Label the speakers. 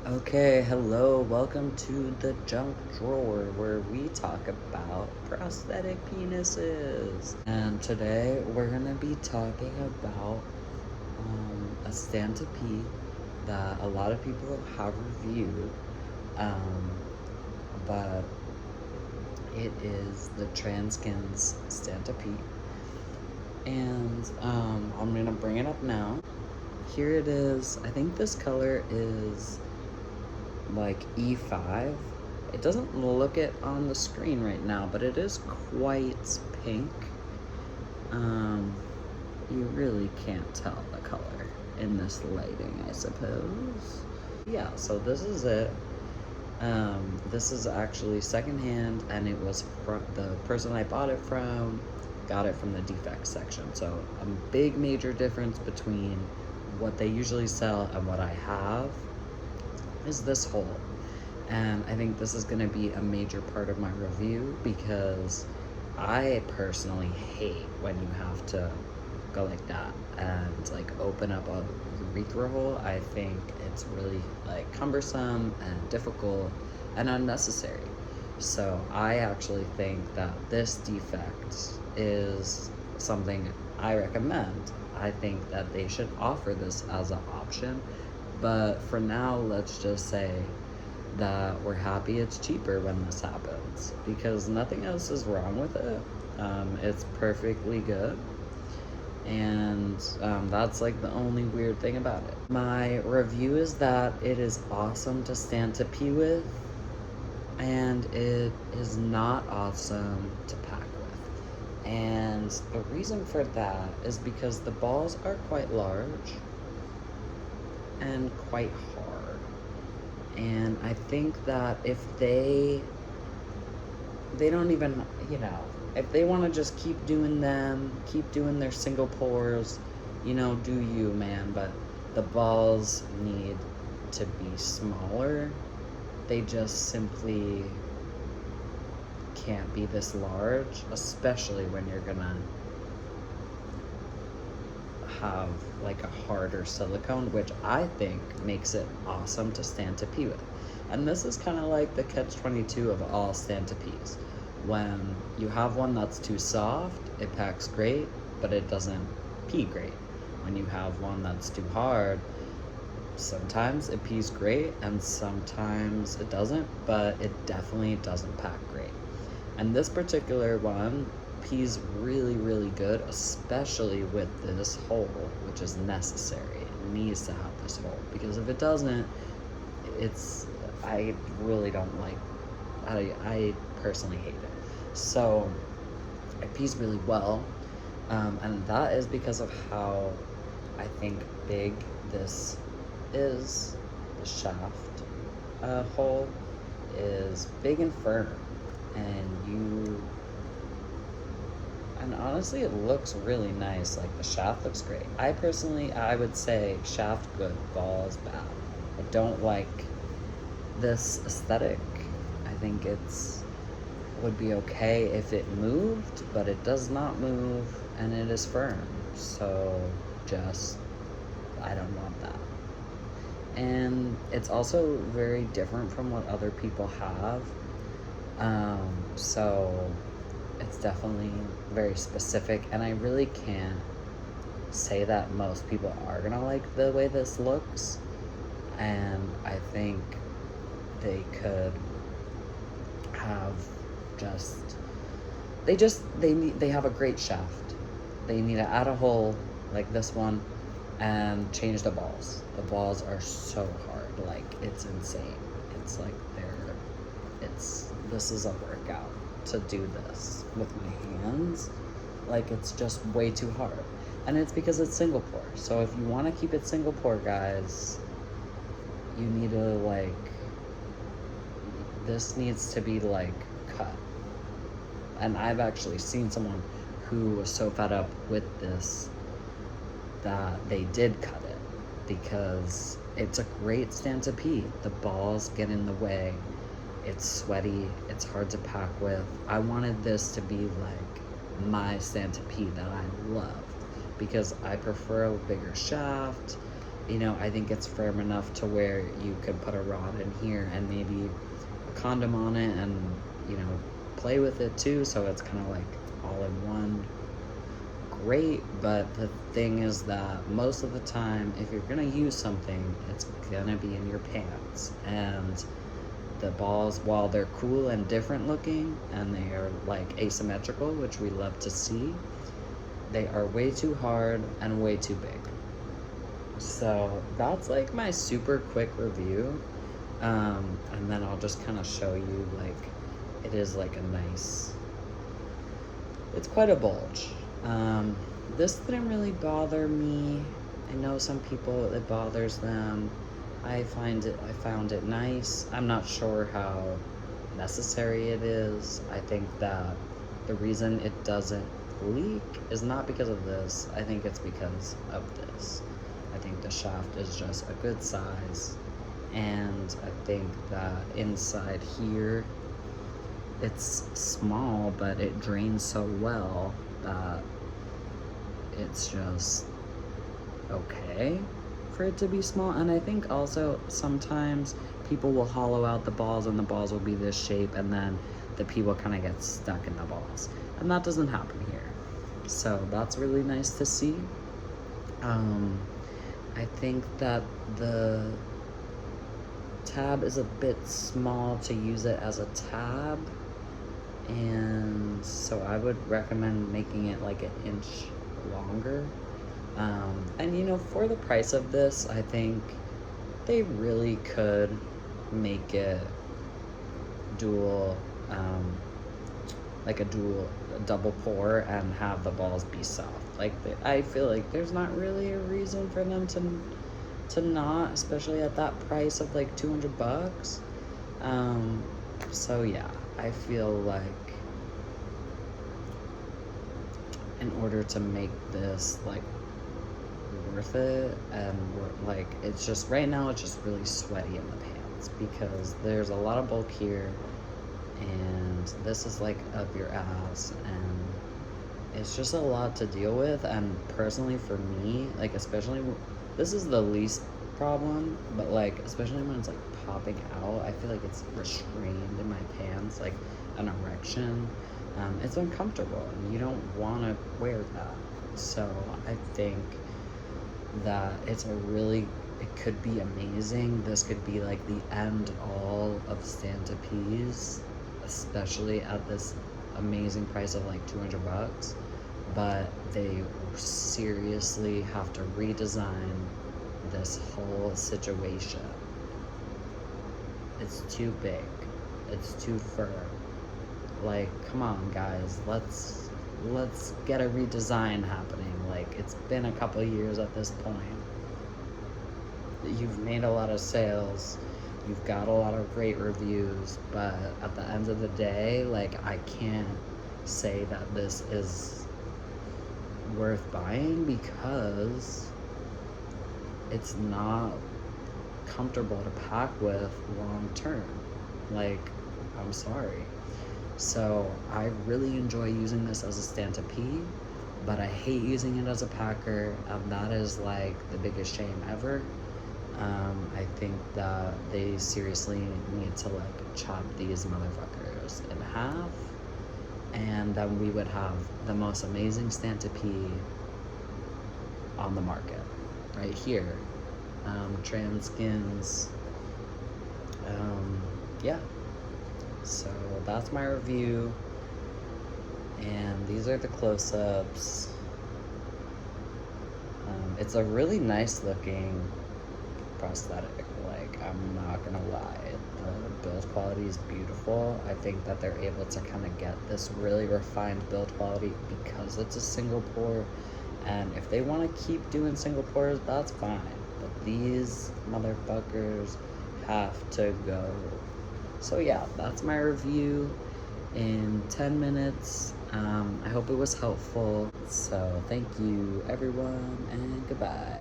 Speaker 1: Okay, hello, welcome to the junk drawer where we talk about prosthetic penises. And today we're gonna be talking about a STPs that a lot of people have reviewed, um, but it is the Transkins STP. And I'm gonna bring it up now. Here it is. I think this color is like E5. It doesn't look it on the screen right now, but it is quite pink. You really can't tell the color in this lighting, I suppose. Yeah, so this is it. This is actually secondhand, and it was from the person I bought it from, got it from the Defect section. So a big major difference between what they usually sell and what I have is this hole. And I think this is going to be a major part of my review because I personally hate when you have to go like that and like open up a urethra hole. I think it's really like cumbersome and difficult and unnecessary. So I actually think that this defect is something I recommend. I think that they should offer this as an option, but for now, let's just say that we're happy it's cheaper when this happens because nothing else is wrong with it. It's perfectly good, and that's like the only weird thing about it. My review is that it is awesome to stand to pee with, and it is not awesome to pack with. And the reason for that is because the balls are quite large and quite hard. And I think that if they don't even, if they want to just keep doing them, keep doing their single pours, do you, man. But the balls need to be smaller. They just simply can't be this large, especially when you're gonna have like a harder silicone, which I think makes it awesome to stand to pee with. And this is kind of like the catch-22 of all stand to pees. When you have one that's too soft, it packs great, but it doesn't pee great. When you have one that's too hard, sometimes it pees great and sometimes it doesn't, but it definitely doesn't pack great. And this particular one pees really, really good, especially with this hole, which is necessary. It needs to have this hole because if it doesn't, I really don't like, I personally hate it. So it pees really well, and that is because of how I think big this is. The shaft hole is big and firm, and honestly it looks really nice. Like the shaft looks great. I would say shaft good, balls bad. I don't like this aesthetic. I think would be okay if it moved, but it does not move and it is firm. So just, I don't want that. And it's also very different from what other people have. So it's definitely very specific, and I really can't say that most people are gonna like the way this looks. And I think they could have they have a great shaft. They need to add a hole like this one and change the balls. The balls are so hard, like it's insane. It's like this is a workout to do this with my hands. Like it's just way too hard. And it's because it's single pour. So if you want to keep it single pour, guys, you need to this needs to be cut. And I've actually seen someone who was so fed up with this that they did cut it because it's a great stand to pee. The balls get in the way. It's sweaty. It's hard to pack with. I wanted this to be like my stand to pee that I loved because I prefer a bigger shaft. you know, I think it's firm enough to where you could put a rod in here and maybe a condom on it and, you know, play with it too, so it's kind of like all in one. Great, but the thing is that most of the time, if you're gonna use something, it's gonna be in your pants. And the balls, while they're cool and different looking, and they are like asymmetrical, which we love to see, they are way too hard and way too big. So that's like my super quick review. And then I'll just kind of show you, like, it is like a nice, it's quite a bulge. This didn't really bother me. I know some people, it bothers them. I found it nice. I'm not sure how necessary it is. I think that the reason it doesn't leak is not because of this. I think it's because of this. I think the shaft is just a good size, and I think that inside here it's small, but it drains so well that it's just okay for it to be small. And I think also sometimes people will hollow out the balls and the balls will be this shape, and then the pee will kind of get stuck in the balls, and that doesn't happen here. So that's really nice to see. I think that the tab is a bit small to use it as a tab, and so I would recommend making it like an inch longer. And you know, for the price of this, I think they really could make it dual, like a double pour, and have the balls be soft. Like, I feel like there's not really a reason for them to not, especially at that price of like $200. So yeah, I feel like in order to make this like worth it, and like, it's just right now it's just really sweaty in the pants because there's a lot of bulk here, and this is like up your ass, and it's just a lot to deal with. And personally for me, like, especially this is the least problem, but like especially when it's like popping out, I feel like it's restrained in my pants, like an erection. It's uncomfortable, and you don't want to wear that. So I think that it could be amazing. This could be like the end all of STPs, especially at this amazing price of like $200. But they seriously have to redesign this whole situation. It's too big. It's too firm. Like, come on, guys. Let's get a redesign happening. Like, it's been a couple of years at this point. You've made a lot of sales. You've got a lot of great reviews, but at the end of the day, like, I can't say that this is worth buying because it's not comfortable to pack with long term. Like, I'm sorry. So I really enjoy using this as a STP, but I hate using it as a packer, and that is like the biggest shame ever. I think that they seriously need to like chop these motherfuckers in half, and then we would have the most amazing STP on the market right here. Transkins. Yeah. So that's my review, and these are the close-ups. It's a really nice looking prosthetic, like, I'm not gonna lie. The build quality is beautiful. I think that they're able to kind of get this really refined build quality because it's a single pour, and if they want to keep doing single pours, that's fine, but these motherfuckers have to go. So yeah, that's my review in 10 minutes. I hope it was helpful. So thank you, everyone, and goodbye.